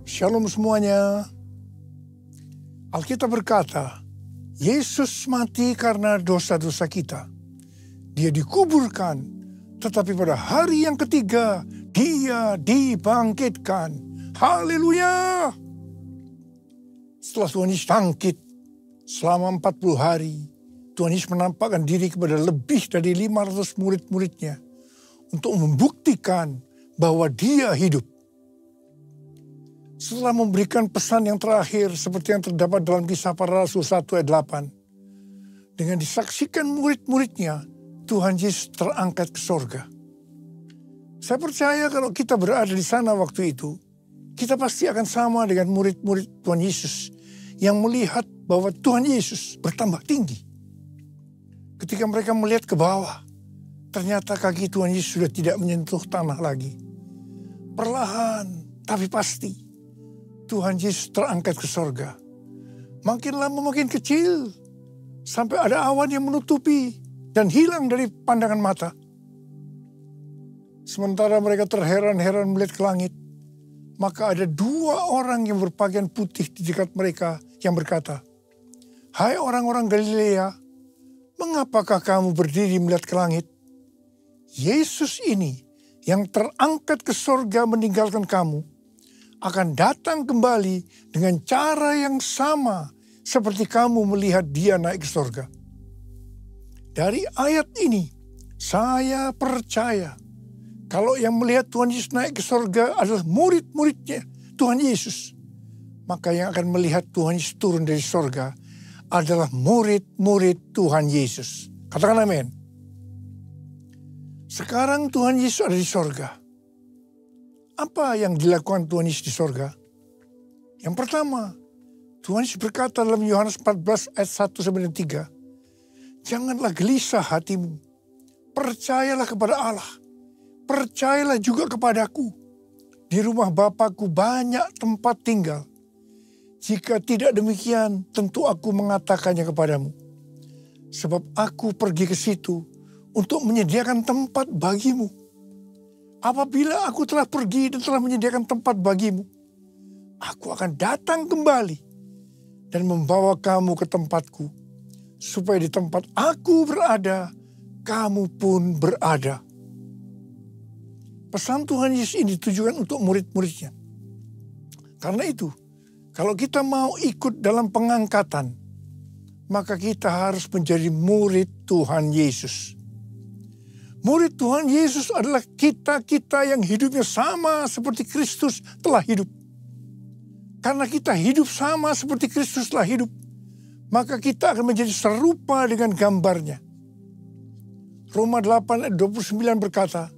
Shalom semuanya. Alkitab berkata, Yesus mati karena dosa-dosa kita. Dia dikuburkan, tetapi pada hari yang ketiga, dia dibangkitkan. Haleluya! Setelah Tuhan Yesus bangkit selama 40 hari, Tuhan Yesus menampakkan diri kepada lebih dari 500 murid-muridnya untuk membuktikan bahwa dia hidup. Setelah memberikan pesan yang terakhir seperti yang terdapat dalam Kisah Para Rasul 1 ayat 8. Dengan disaksikan murid-muridnya, Tuhan Yesus terangkat ke sorga. Saya percaya kalau kita berada di sana waktu itu, kita pasti akan sama dengan murid-murid Tuhan Yesus yang melihat bahwa Tuhan Yesus bertambah tinggi. Ketika mereka melihat ke bawah, ternyata kaki Tuhan Yesus sudah tidak menyentuh tanah lagi. Perlahan tapi pasti, Tuhan Yesus terangkat ke sorga. Makin lama makin kecil, sampai ada awan yang menutupi dan hilang dari pandangan mata. Sementara mereka terheran-heran melihat ke langit, maka ada 2 orang yang berpakaian putih di dekat mereka yang berkata, "Hai orang-orang Galilea, mengapakah kamu berdiri melihat ke langit? Yesus ini yang terangkat ke sorga meninggalkan kamu, akan datang kembali dengan cara yang sama seperti kamu melihat dia naik ke sorga." Dari ayat ini, saya percaya kalau yang melihat Tuhan Yesus naik ke sorga adalah murid-muridnya Tuhan Yesus, maka yang akan melihat Tuhan Yesus turun dari sorga adalah murid-murid Tuhan Yesus. Katakan amin. Sekarang Tuhan Yesus ada di sorga. Apa yang dilakukan Tuhan Yesus di sorga? Yang pertama, Tuhan Yesus berkata dalam Yohanes 14 ayat 1-3, "Janganlah gelisah hatimu, percayalah kepada Allah, percayalah juga kepadaku. Di rumah Bapa-Ku banyak tempat tinggal. Jika tidak demikian, tentu aku mengatakannya kepadamu. Sebab aku pergi ke situ untuk menyediakan tempat bagimu. Apabila aku telah pergi dan telah menyediakan tempat bagimu, aku akan datang kembali dan membawa kamu ke tempatku, supaya di tempat aku berada, kamu pun berada." Pesan Tuhan Yesus ini ditujukan untuk murid-muridnya. Karena itu, kalau kita mau ikut dalam pengangkatan, maka kita harus menjadi murid Tuhan Yesus. Murid Tuhan Yesus adalah kita-kita yang hidupnya sama seperti Kristus telah hidup. Karena kita hidup sama seperti Kristus telah hidup, maka kita akan menjadi serupa dengan gambarnya. Roma 8 ayat 29 berkata,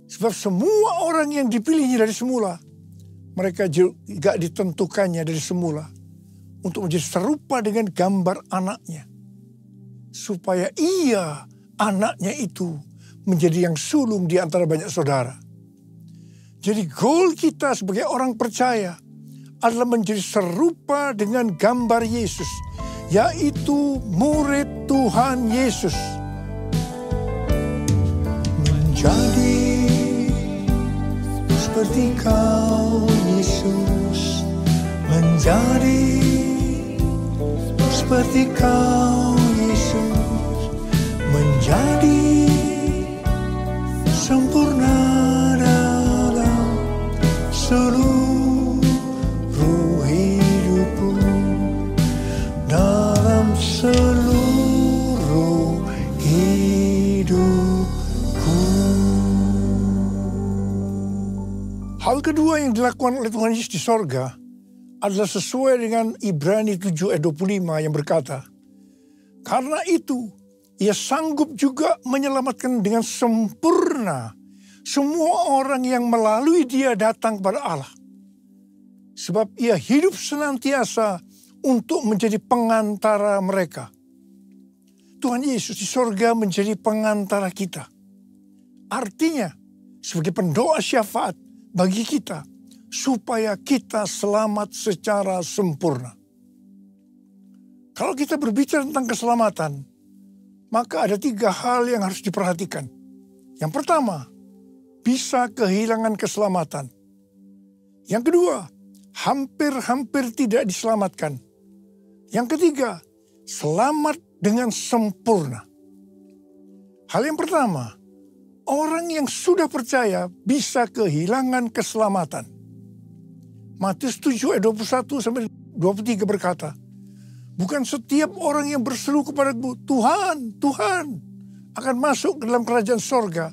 "Sebab semua orang yang dipilihnya dari semula, mereka juga ditentukannya dari semula untuk menjadi serupa dengan gambar anaknya, supaya ia, anaknya itu, menjadi yang sulung di antara banyak saudara." Jadi goal kita sebagai orang percaya adalah menjadi serupa dengan gambar Yesus, yaitu murid Tuhan Yesus. Menjadi seperti Kau Yesus, menjadi seperti Kau Yesus, menjadi sempurna dalam seluruh hidupku, dalam seluruh hidupku. Hal kedua yang dilakukan oleh Tuhan Yesus di sorga adalah sesuai dengan Ibrani 7 ayat 25 yang berkata, "Karena itu, Ia sanggup juga menyelamatkan dengan sempurna semua orang yang melalui Dia datang kepada Allah. Sebab Ia hidup senantiasa untuk menjadi pengantara mereka." Tuhan Yesus di sorga menjadi pengantara kita. Artinya, sebagai pendoa syafaat bagi kita, supaya kita selamat secara sempurna. Kalau kita berbicara tentang keselamatan, maka ada 3 hal yang harus diperhatikan. Yang pertama, bisa kehilangan keselamatan. Yang kedua, hampir-hampir tidak diselamatkan. Yang ketiga, selamat dengan sempurna. Hal yang pertama, orang yang sudah percaya bisa kehilangan keselamatan. Matius 7 ayat 21 sampai 23 berkata, bukan setiap orang yang berseru kepadaku, Tuhan, Tuhan, akan masuk ke dalam kerajaan sorga,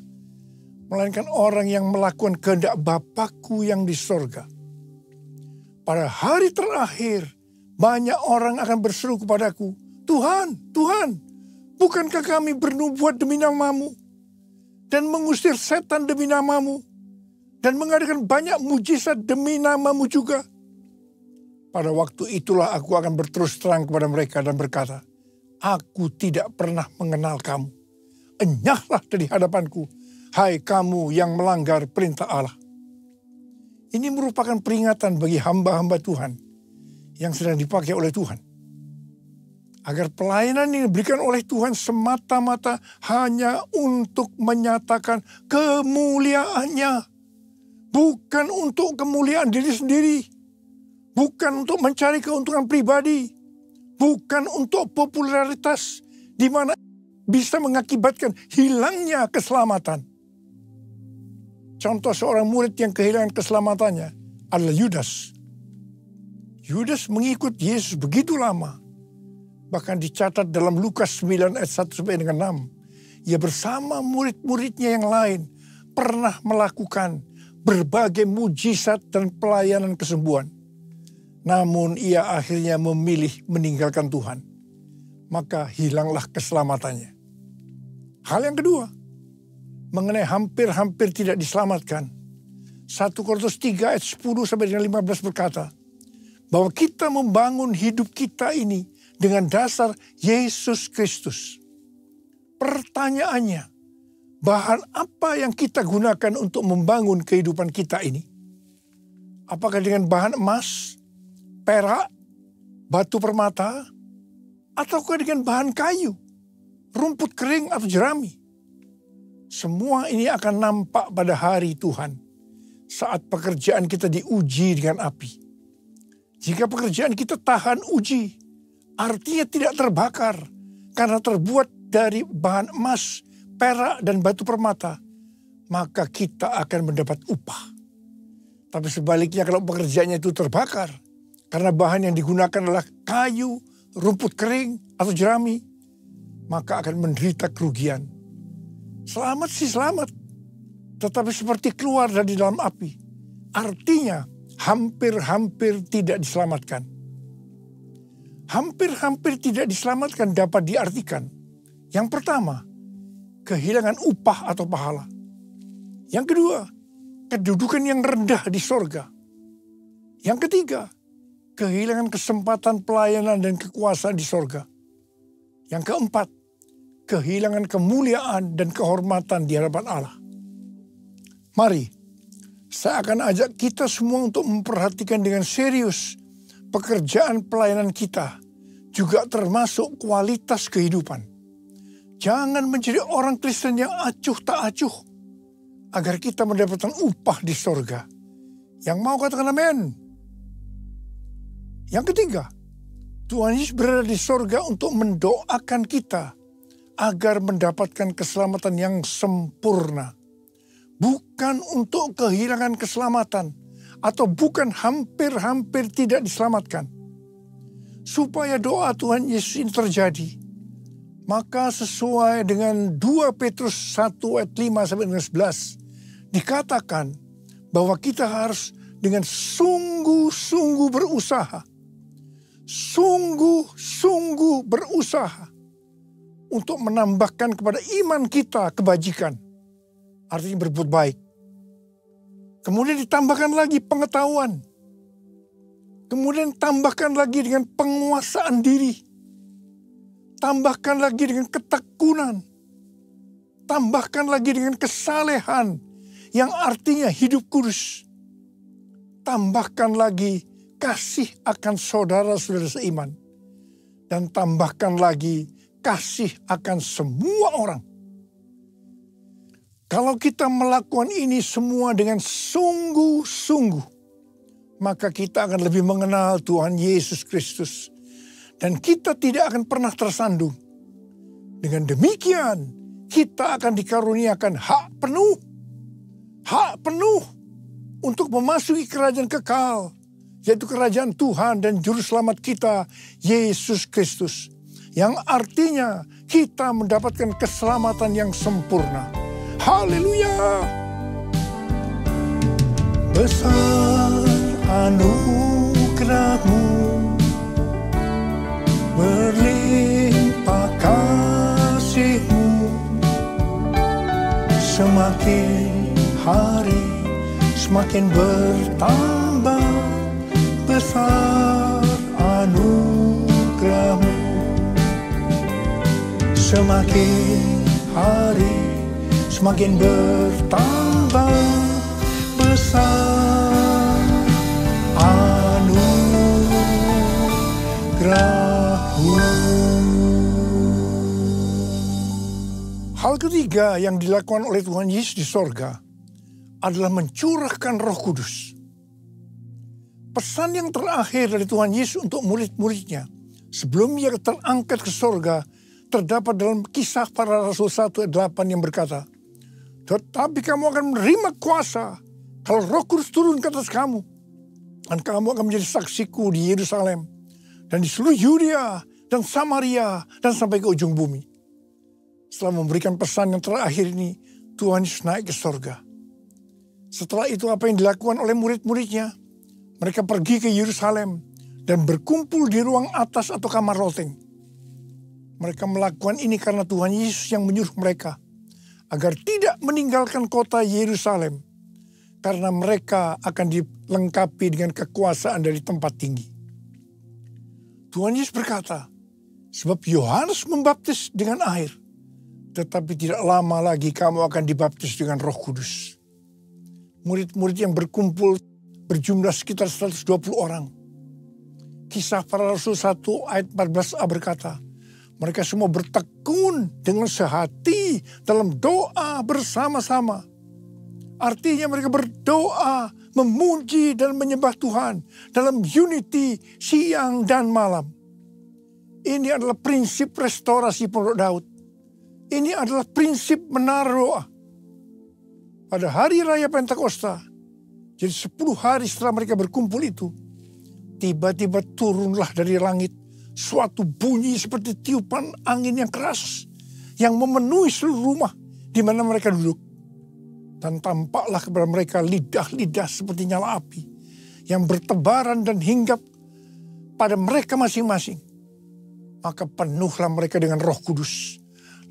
melainkan orang yang melakukan kehendak Bapakku yang di sorga. Pada hari terakhir, banyak orang akan berseru kepadaku, Tuhan, Tuhan, bukankah kami bernubuat demi namamu, dan mengusir setan demi namamu, dan mengadakan banyak mujizat demi namamu juga? Pada waktu itulah aku akan berterus terang kepada mereka dan berkata, aku tidak pernah mengenal kamu. Enyahlah dari hadapanku, hai kamu yang melanggar perintah Allah. Ini merupakan peringatan bagi hamba-hamba Tuhan yang sedang dipakai oleh Tuhan. Agar pelayanan yang diberikan oleh Tuhan semata-mata hanya untuk menyatakan kemuliaannya. Bukan untuk kemuliaan diri sendiri. Bukan untuk mencari keuntungan pribadi. Bukan untuk popularitas di mana bisa mengakibatkan hilangnya keselamatan. Contoh seorang murid yang kehilangan keselamatannya adalah Yudas. Yudas mengikut Yesus begitu lama. Bahkan dicatat dalam Lukas 9 ayat 1 sampai dengan 6. Ia bersama murid-muridnya yang lain pernah melakukan berbagai mujizat dan pelayanan kesembuhan. Namun ia akhirnya memilih meninggalkan Tuhan. Maka hilanglah keselamatannya. Hal yang kedua, mengenai hampir-hampir tidak diselamatkan. 1 Korintus 3 ayat 10 sampai dengan 15 berkata, bahwa kita membangun hidup kita ini dengan dasar Yesus Kristus. Pertanyaannya, bahan apa yang kita gunakan untuk membangun kehidupan kita ini? Apakah dengan bahan emas, perak, batu permata, ataukah dengan bahan kayu, rumput kering atau jerami? Semua ini akan nampak pada hari Tuhan saat pekerjaan kita diuji dengan api. Jika pekerjaan kita tahan uji, artinya tidak terbakar karena terbuat dari bahan emas, perak, dan batu permata, maka kita akan mendapat upah. Tapi sebaliknya kalau pekerjaannya itu terbakar karena bahan yang digunakan adalah kayu, rumput kering, atau jerami, maka akan menderita kerugian. Selamat sih selamat, tetapi seperti keluar dari dalam api. Artinya hampir-hampir tidak diselamatkan. Hampir-hampir tidak diselamatkan dapat diartikan. Yang pertama, kehilangan upah atau pahala. Yang kedua, kedudukan yang rendah di sorga. Yang ketiga, kehilangan kesempatan pelayanan dan kekuasaan di sorga. Yang keempat, kehilangan kemuliaan dan kehormatan di hadapan Allah. Mari, saya akan ajak kita semua untuk memperhatikan dengan serius pekerjaan pelayanan kita, juga termasuk kualitas kehidupan. Jangan menjadi orang Kristen yang acuh tak acuh, agar kita mendapatkan upah di sorga. Yang mau katakan amin. Yang ketiga, Tuhan Yesus berada di sorga untuk mendoakan kita agar mendapatkan keselamatan yang sempurna. Bukan untuk kehilangan keselamatan, atau bukan hampir-hampir tidak diselamatkan. Supaya doa Tuhan Yesus ini terjadi, maka sesuai dengan 2 Petrus 1 ayat 5 sampai dengan 11, dikatakan bahwa kita harus dengan sungguh-sungguh berusaha. Sungguh-sungguh berusaha untuk menambahkan kepada iman kita kebajikan. Artinya berbuat baik. Kemudian ditambahkan lagi pengetahuan. Kemudian tambahkan lagi dengan penguasaan diri. Tambahkan lagi dengan ketekunan. Tambahkan lagi dengan kesalehan yang artinya hidup kudus. Tambahkan lagi kasih akan saudara-saudara seiman. Dan tambahkan lagi kasih akan semua orang. Kalau kita melakukan ini semua dengan sungguh-sungguh, maka kita akan lebih mengenal Tuhan Yesus Kristus. Dan kita tidak akan pernah tersandung. Dengan demikian, kita akan dikaruniakan hak penuh untuk memasuki kerajaan kekal, yaitu kerajaan Tuhan dan Juru Selamat kita, Yesus Kristus. Yang artinya kita mendapatkan keselamatan yang sempurna. Haleluya! Besar anugerah-Mu, berlimpah kasih-Mu, semakin hari semakin bertambah. Besar anugerah-Mu, semakin hari semakin bertambah. Besar anugerah-Mu. Hal ketiga yang dilakukan oleh Tuhan Yesus di sorga adalah mencurahkan Roh Kudus. Pesan yang terakhir dari Tuhan Yesus untuk murid-muridnya sebelum ia terangkat ke sorga terdapat dalam Kisah Para Rasul 1 ayat 8 yang berkata, "Tetapi kamu akan menerima kuasa kalau Roh Kudus turun ke atas kamu, dan kamu akan menjadi saksiku di Yerusalem dan di seluruh Yudea dan Samaria dan sampai ke ujung bumi." Setelah memberikan pesan yang terakhir ini, Tuhan Yesus naik ke sorga. Setelah itu apa yang dilakukan oleh murid-muridnya? Mereka pergi ke Yerusalem dan berkumpul di ruang atas atau kamar loteng. Mereka melakukan ini karena Tuhan Yesus yang menyuruh mereka agar tidak meninggalkan kota Yerusalem, karena mereka akan dilengkapi dengan kekuasaan dari tempat tinggi. Tuhan Yesus berkata, "Sebab Yohanes membaptis dengan air, tetapi tidak lama lagi kamu akan dibaptis dengan Roh Kudus." Murid-murid yang berkumpul berjumlah sekitar 120 orang. Kisah Para Rasul 1 ayat 14a berkata, mereka semua bertekun dengan sehati dalam doa bersama-sama. Artinya mereka berdoa, memuji dan menyembah Tuhan dalam unity siang dan malam. Ini adalah prinsip restorasi Pondok Daud. Ini adalah prinsip menara doa. Pada hari raya Pentakosta, jadi 10 hari setelah mereka berkumpul itu, tiba-tiba turunlah dari langit suatu bunyi seperti tiupan angin yang keras yang memenuhi seluruh rumah di mana mereka duduk. Dan tampaklah kepada mereka lidah-lidah seperti nyala api yang bertebaran dan hinggap pada mereka masing-masing. Maka penuhlah mereka dengan Roh Kudus.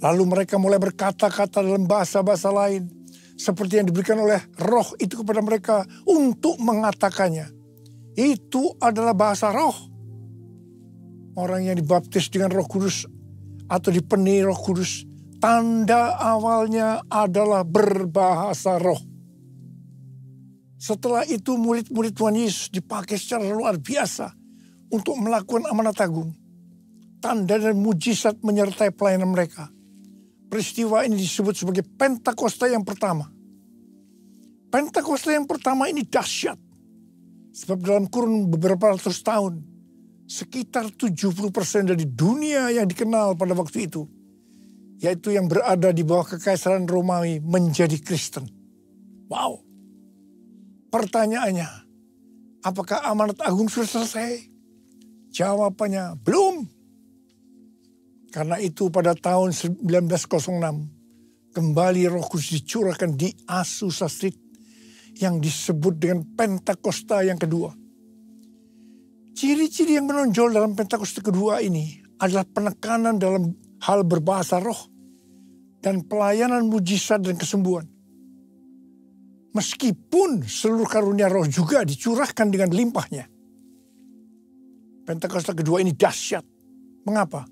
Lalu mereka mulai berkata-kata dalam bahasa-bahasa lain seperti yang diberikan oleh Roh itu kepada mereka untuk mengatakannya. Itu adalah bahasa roh. Orang yang dibaptis dengan Roh Kudus atau dipenuhi Roh Kudus, tanda awalnya adalah berbahasa roh. Setelah itu murid-murid Tuhan Yesus dipakai secara luar biasa untuk melakukan amanat agung. Tanda dan mujizat menyertai pelayanan mereka. Peristiwa ini disebut sebagai Pentakosta yang pertama. Pentakosta yang pertama ini dahsyat. Sebab dalam kurun beberapa ratus tahun, sekitar 70% dari dunia yang dikenal pada waktu itu, yaitu yang berada di bawah kekaisaran Romawi, menjadi Kristen. Wow. Pertanyaannya, apakah amanat agung sudah selesai? Jawabannya, belum. Karena itu pada tahun 1906, kembali Roh Kudus dicurahkan di Azusa Street yang disebut dengan Pentakosta yang kedua. Ciri-ciri yang menonjol dalam Pentakosta kedua ini adalah penekanan dalam hal berbahasa roh dan pelayanan mujizat dan kesembuhan. Meskipun seluruh karunia roh juga dicurahkan dengan limpahnya. Pentakosta kedua ini dahsyat. Mengapa?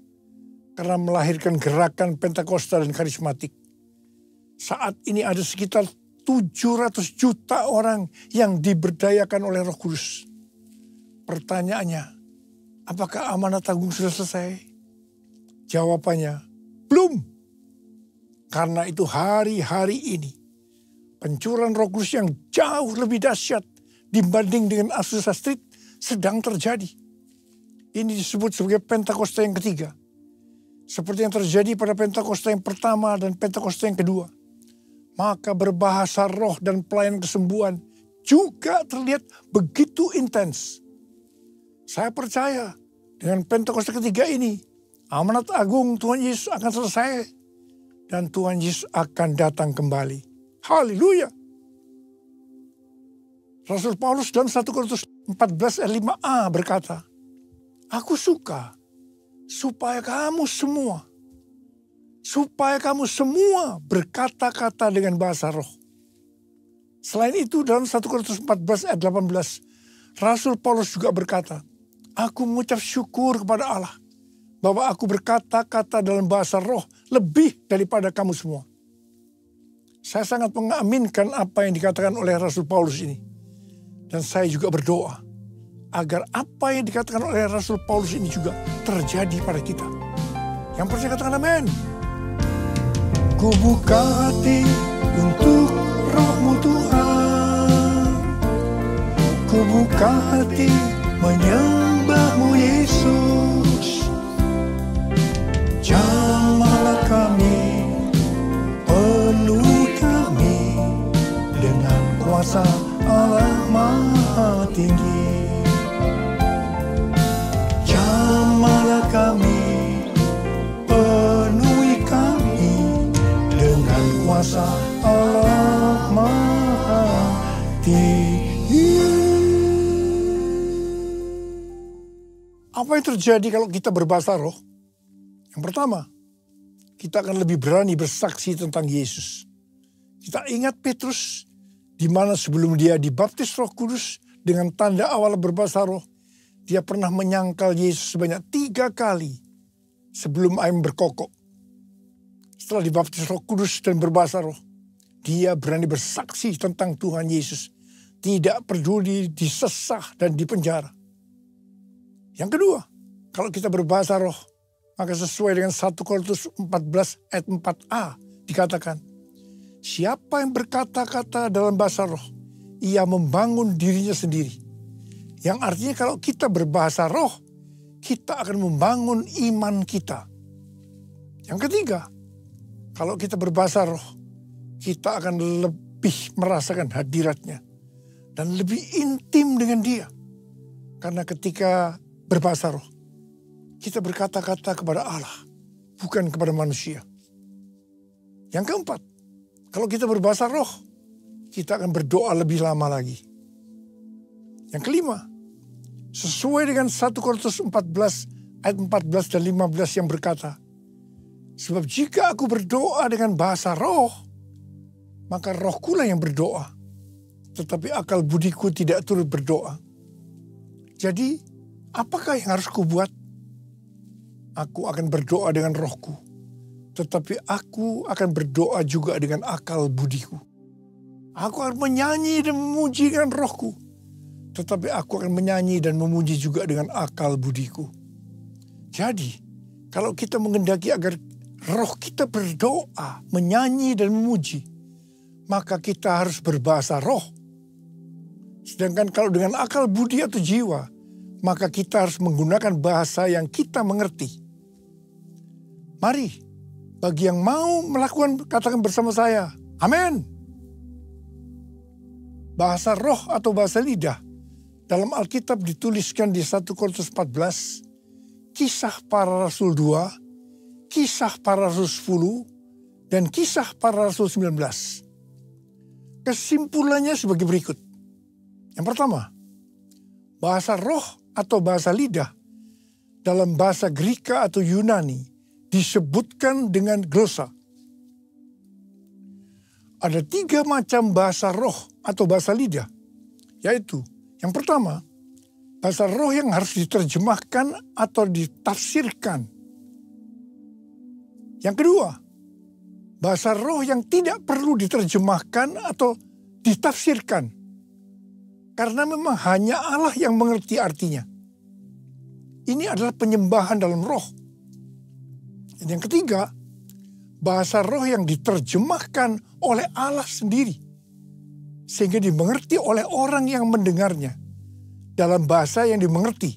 Karena melahirkan gerakan Pentakosta dan karismatik. Saat ini ada sekitar 700 juta orang yang diberdayakan oleh Roh Kudus. Pertanyaannya, apakah amanat agung sudah selesai? Jawabannya, belum. Karena itu hari-hari ini, pencurahan Roh Kudus yang jauh lebih dahsyat dibanding dengan Azusa Street sedang terjadi. Ini disebut sebagai Pentakosta yang ketiga. Seperti yang terjadi pada Pentakosta yang pertama dan Pentakosta yang kedua. Maka berbahasa roh dan pelayanan kesembuhan juga terlihat begitu intens. Saya percaya dengan Pentakosta ketiga ini, amanat agung Tuhan Yesus akan selesai dan Tuhan Yesus akan datang kembali. Haleluya. Rasul Paulus dalam 1 Korintus 14 ayat 5a berkata, aku suka supaya kamu semua berkata-kata dengan bahasa roh. Selain itu dalam 1 Korintus 14 ayat 18, Rasul Paulus juga berkata, aku mengucap syukur kepada Allah bahwa aku berkata-kata dalam bahasa roh lebih daripada kamu semua. Saya sangat mengaminkan apa yang dikatakan oleh Rasul Paulus ini. Dan saya juga berdoa agar apa yang dikatakan oleh Rasul Paulus ini juga terjadi pada kita. Yang percaya katakan amin. Ku buka hati untuk roh-Mu Tuhan. Ku buka hati menyembah-Mu Yesus. Jamahlah kami, penuhi kami dengan kuasa Allah Maha Tinggi. Jamahlah kami, penuhi kami dengan kuasa Allah Maha Tinggi. Apa yang terjadi kalau kita berbahasa roh? Yang pertama, kita akan lebih berani bersaksi tentang Yesus. Kita ingat Petrus, di mana sebelum dia dibaptis Roh Kudus dengan tanda awal berbahasa roh, dia pernah menyangkal Yesus sebanyak 3 kali sebelum air berkokok. Setelah dibaptis Roh Kudus dan berbahasa roh, dia berani bersaksi tentang Tuhan Yesus. Tidak peduli disesah dan dipenjara. Yang kedua, kalau kita berbahasa roh, maka sesuai dengan 1 Korintus 14 ayat 4a dikatakan, siapa yang berkata-kata dalam bahasa roh, ia membangun dirinya sendiri. Yang artinya kalau kita berbahasa roh, kita akan membangun iman kita. Yang ketiga, kalau kita berbahasa roh, kita akan lebih merasakan hadiratnya dan lebih intim dengan dia. Karena ketika berbahasa roh, kita berkata-kata kepada Allah, bukan kepada manusia. Yang keempat, kalau kita berbahasa roh, kita akan berdoa lebih lama lagi. Yang kelima, sesuai dengan 1 Korintus 14 ayat 14 dan 15 yang berkata, sebab jika aku berdoa dengan bahasa roh, maka rohkulah yang berdoa, tetapi akal budiku tidak turut berdoa. Jadi, apakah yang harus kubuat? Aku akan berdoa dengan rohku, tetapi aku akan berdoa juga dengan akal budiku. Aku akan menyanyi dan memuji dengan rohku, tetapi aku akan menyanyi dan memuji juga dengan akal budiku. Jadi, kalau kita mengendaki agar roh kita berdoa, menyanyi dan memuji, maka kita harus berbahasa roh. Sedangkan kalau dengan akal budi atau jiwa, maka kita harus menggunakan bahasa yang kita mengerti. Mari, bagi yang mau melakukan, katakan bersama saya, amin. Bahasa roh atau bahasa lidah dalam Alkitab dituliskan di 1 Korintus 14, Kisah Para Rasul 2, Kisah Para Rasul 10, dan Kisah Para Rasul 19. Kesimpulannya sebagai berikut. Yang pertama, bahasa roh atau bahasa lidah dalam bahasa Greka atau Yunani disebutkan dengan glosa. Ada 3 macam bahasa roh atau bahasa lidah, yaitu yang pertama, bahasa roh yang harus diterjemahkan atau ditafsirkan. Yang kedua, bahasa roh yang tidak perlu diterjemahkan atau ditafsirkan, karena memang hanya Allah yang mengerti artinya. Ini adalah penyembahan dalam roh. Dan yang ketiga, bahasa roh yang diterjemahkan oleh Allah sendiri. sehingga dimengerti oleh orang yang mendengarnya dalam bahasa yang dimengerti.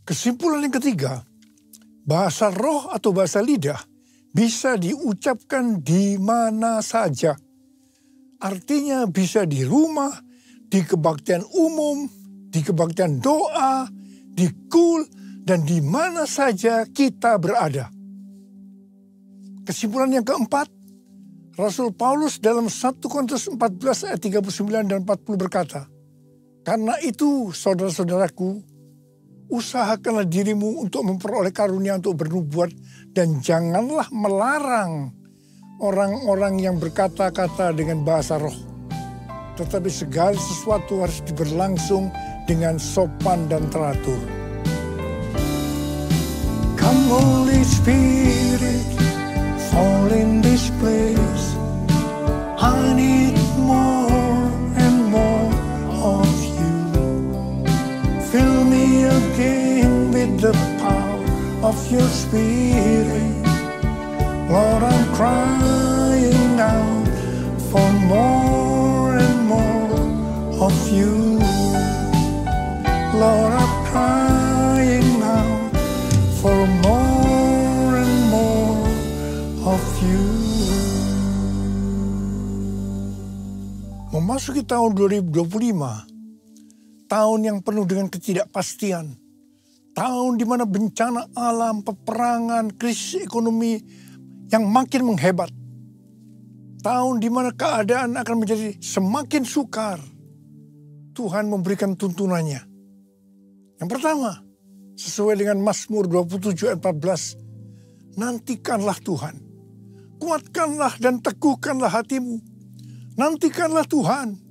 Kesimpulan yang ketiga, bahasa roh atau bahasa lidah bisa diucapkan di mana saja. Artinya bisa di rumah, di kebaktian umum, di kebaktian doa, di kul, dan di mana saja kita berada. Kesimpulan yang keempat, Rasul Paulus dalam 1 Korintus 14 ayat 39 dan 40 berkata, "Karena itu saudara-saudaraku, usahakanlah dirimu untuk memperoleh karunia untuk bernubuat dan janganlah melarang orang-orang yang berkata-kata dengan bahasa roh. Tetapi segala sesuatu harus berlangsung dengan sopan dan teratur." Come Holy Spirit, fall in this place. I need more and more of you. Fill me again with the power of your Spirit. Lord, I'm crying out for more and more of you. Lord, I'm crying out for more and more of you. Memasuki tahun 2025, tahun yang penuh dengan ketidakpastian, tahun di mana bencana alam, peperangan, krisis ekonomi yang makin menghebat, tahun di mana keadaan akan menjadi semakin sukar. Tuhan memberikan tuntunannya. Yang pertama, sesuai dengan Mazmur 27 ayat 14, nantikanlah Tuhan, kuatkanlah dan teguhkanlah hatimu. Nantikanlah Tuhan.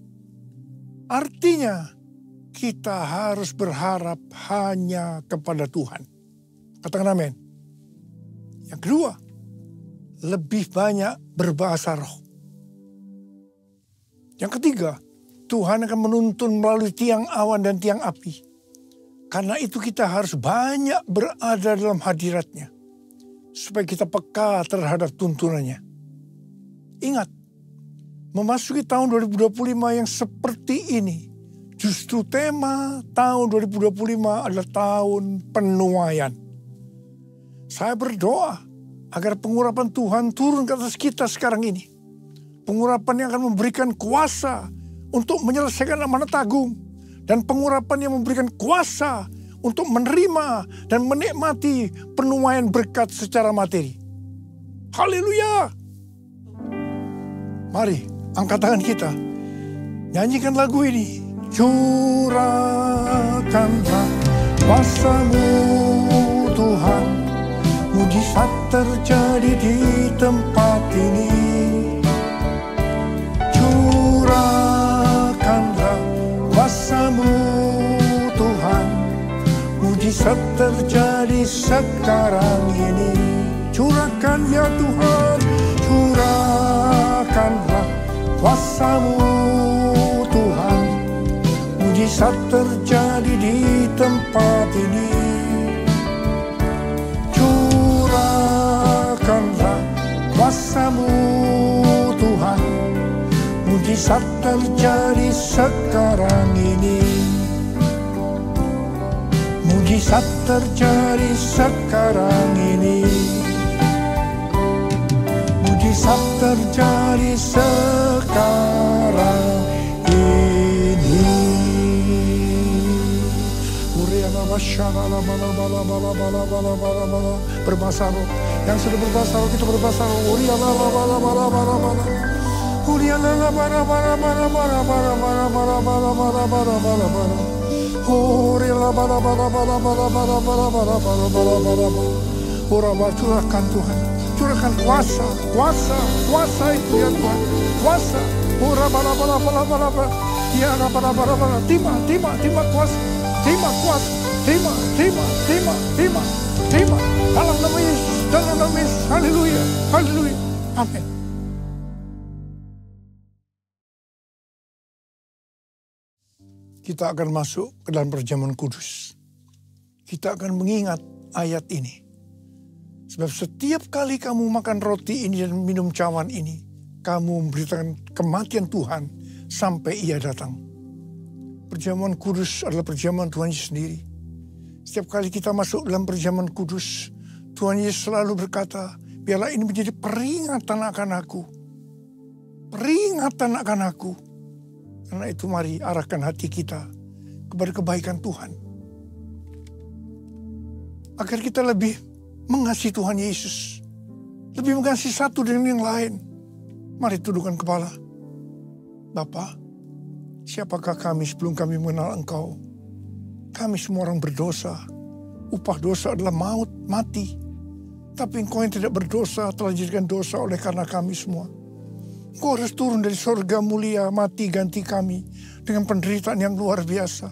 Artinya kita harus berharap hanya kepada Tuhan. Katakan amin. Yang kedua, lebih banyak berbahasa roh. Yang ketiga, Tuhan akan menuntun melalui tiang awan dan tiang api. Karena itu kita harus banyak berada dalam hadirat-Nya, supaya kita peka terhadap tuntunannya. Ingat, memasuki tahun 2025 yang seperti ini, justru tema tahun 2025 adalah tahun penuaian. Saya berdoa agar pengurapan Tuhan turun ke atas kita sekarang ini. Pengurapan yang akan memberikan kuasa untuk menyelesaikan amanat agung. Dan pengurapan yang memberikan kuasa untuk menerima dan menikmati penuaian berkat secara materi. Haleluya! Mari, angkat tangan kita. Nyanyikan lagu ini. Curahkanlah kuasa-Mu Tuhan. Mujizat terjadi di tempat ini. Curahkanlah kuasa-Mu Tuhan. Mujizat terjadi sekarang ini. Curahkan ya Tuhan. Curahkanlah kuasa-Mu Tuhan. Mujizat terjadi di tempat ini. Curahkanlah kuasa-Mu Tuhan. Mujizat terjadi sekarang ini. Mujizat terjadi sekarang ini. Mujizat terjadi sekarang ini. Berbahasa roh. Yang sudah berbahasa roh, kita berbahasa roh. Curahkan Tuhan. Curahkan kuasa itu ya Tuhan. Kuasa. Terima kuasa. Terima kuasa. Terima. Dalam nama Yesus. Haleluya. Amin. Kita akan masuk ke dalam perjamuan kudus. Kita akan mengingat ayat ini. Sebab setiap kali kamu makan roti ini dan minum cawan ini, kamu memberitakan kematian Tuhan sampai ia datang. Perjamuan kudus adalah perjamuan Tuhan Yesus sendiri. Setiap kali kita masuk dalam perjamuan kudus, Tuhan Yesus selalu berkata, biarlah ini menjadi peringatan akan aku. Peringatan akan aku. Karena itu mari arahkan hati kita kepada kebaikan Tuhan. Agar kita lebih mengasihi Tuhan Yesus. Lebih mengasihi satu dengan yang lain. Mari tundukkan kepala. Bapa, siapakah kami sebelum kami mengenal Engkau? Kami semua orang berdosa. Upah dosa adalah maut, mati. Tapi Engkau yang tidak berdosa telah dijadikan dosa oleh karena kami semua. Engkau harus turun dari surga mulia, mati ganti kami dengan penderitaan yang luar biasa.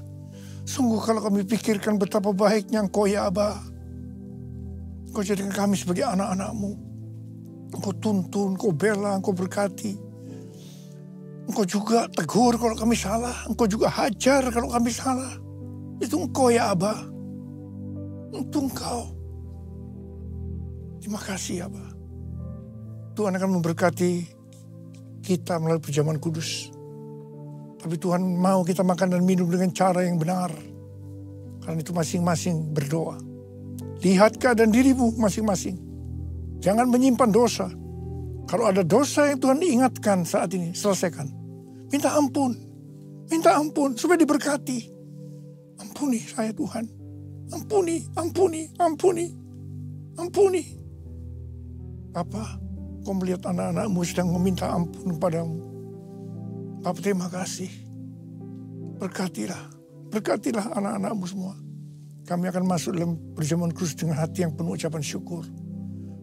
Sungguh kalau kami pikirkan betapa baiknya Engkau ya Aba. Engkau jadikan kami sebagai anak-anak-Mu. Engkau tuntun, Engkau bela, Engkau berkati. Engkau juga tegur kalau kami salah. Engkau juga hajar kalau kami salah. Itu Engkau ya Aba. Itu Engkau. Terima kasih Aba. Tuhan akan memberkati kita melalui perjamuan kudus. Tapi Tuhan mau kita makan dan minum dengan cara yang benar. Karena itu masing-masing berdoa. Lihat keadaan dirimu masing-masing. Jangan menyimpan dosa. Kalau ada dosa yang Tuhan ingatkan saat ini, selesaikan. Minta ampun. Minta ampun supaya diberkati. Ampuni saya Tuhan. Ampuni, ampuni, ampuni. Ampuni. Bapa, Kau melihat anak-anak-Mu sedang meminta ampun kepadamu. Bapa, terima kasih. Berkatilah. Berkatilah anak-anak-Mu semua. Kami akan masuk dalam perjamuan kudus dengan hati yang penuh ucapan syukur.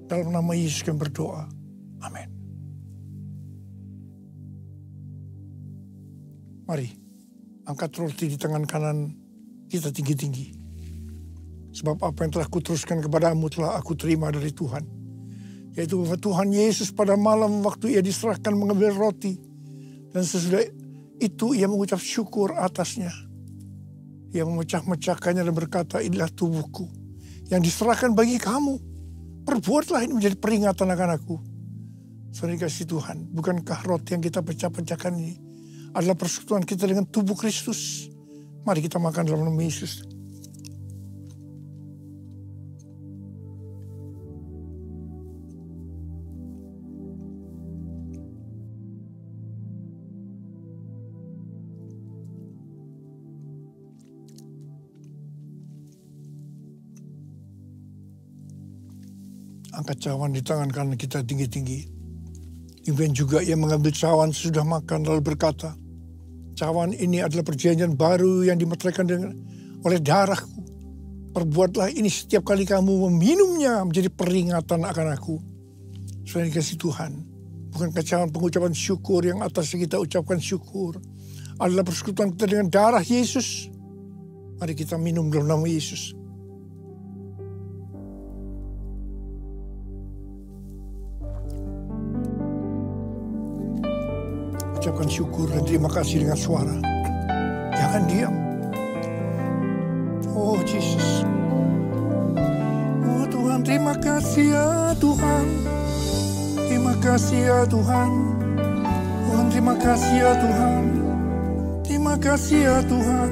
Dalam nama Yesus kami berdoa. Amin. Mari, angkat roti di tangan kanan kita tinggi-tinggi. Sebab apa yang telah kuteruskan kepadamu telah aku terima dari Tuhan. Yaitu bahwa Tuhan Yesus pada malam waktu ia diserahkan mengambil roti. Dan sesudah itu ia mengucap syukur atasnya. Ia memecah-mecahkannya dan berkata, inilah tubuhku yang diserahkan bagi kamu. Perbuatlah ini menjadi peringatan akan aku. Saudara kasih Tuhan, bukankah roti yang kita pecah-pecahkan ini adalah persekutuan kita dengan tubuh Kristus? Mari kita makan dalam nama Yesus. Angkat cawan di tangan kanan kita tinggi-tinggi. Demikian juga ia mengambil cawan sesudah makan lalu berkata, cawan ini adalah perjanjian baru yang dimeteraikan oleh darahku. Perbuatlah ini setiap kali kamu meminumnya menjadi peringatan akan aku. Saudara dikasih Tuhan, bukankah cawan pengucapan syukur yang atasnya kita ucapkan syukur adalah persekutuan kita dengan darah Yesus? Mari kita minum dalam nama Yesus. Ucapkan syukur dan terima kasih dengan suara. Jangan diam. Oh Yesus. Oh Tuhan, terima kasih ya Tuhan. Terima kasih ya Tuhan. Tuhan, terima kasih ya Tuhan. Terima kasih ya Tuhan.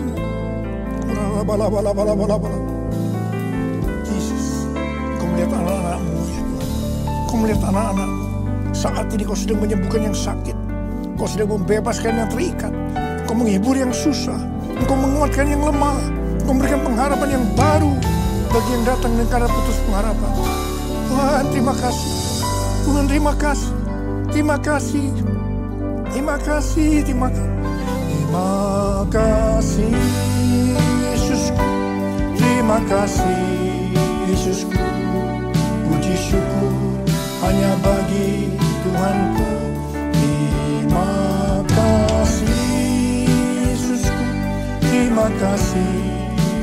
Yesus, Kau melihat anak-anak-Mu ya Tuhan. Kau melihat anak-anak-Mu. Saat ini Kau sedang menyembuhkan yang sakit. Kau sedang membebaskan yang terikat. Kau menghibur yang susah. Kau menguatkan yang lemah. Kau memberikan pengharapan yang baru bagi yang datang dengan karena putus pengharapan. Tuhan, terima kasih. Tuhan, terima kasih. Terima kasih. Terima kasih. Terima kasih. Terima kasih Yesusku. Terima kasih Yesusku. Puji syukur hanya bagi Tuhanku. Terima kasih Yesusku. Terima kasih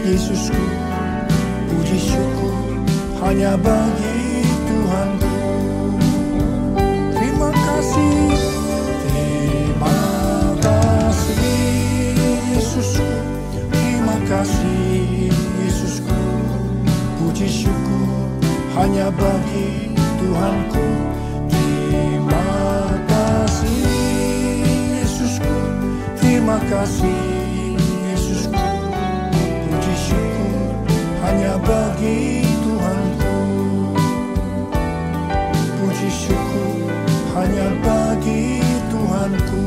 Yesusku. Puji syukur hanya bagi Tuhanku. Terima kasih. Terima kasih Yesusku. Terima kasih Yesusku. Puji syukur hanya bagi Tuhanku. Terima kasih terima kasih Yesusku. Puji syukur hanya bagi Tuhanku. Puji syukur hanya bagi Tuhanku.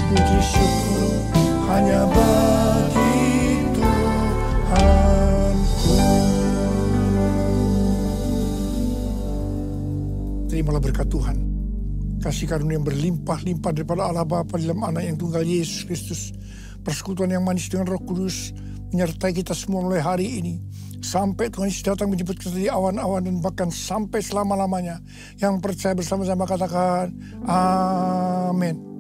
Puji syukur hanya bagi Tuhanku. Terimalah berkat Tuhan. Kasih karunia yang berlimpah-limpah daripada Allah Bapa dalam Anak yang tunggal Yesus Kristus. Persekutuan yang manis dengan Roh Kudus menyertai kita semua mulai hari ini. Sampai Tuhan Yesus datang menjemput kita di awan-awan dan bahkan sampai selama-lamanya. Yang percaya bersama-sama katakan amin.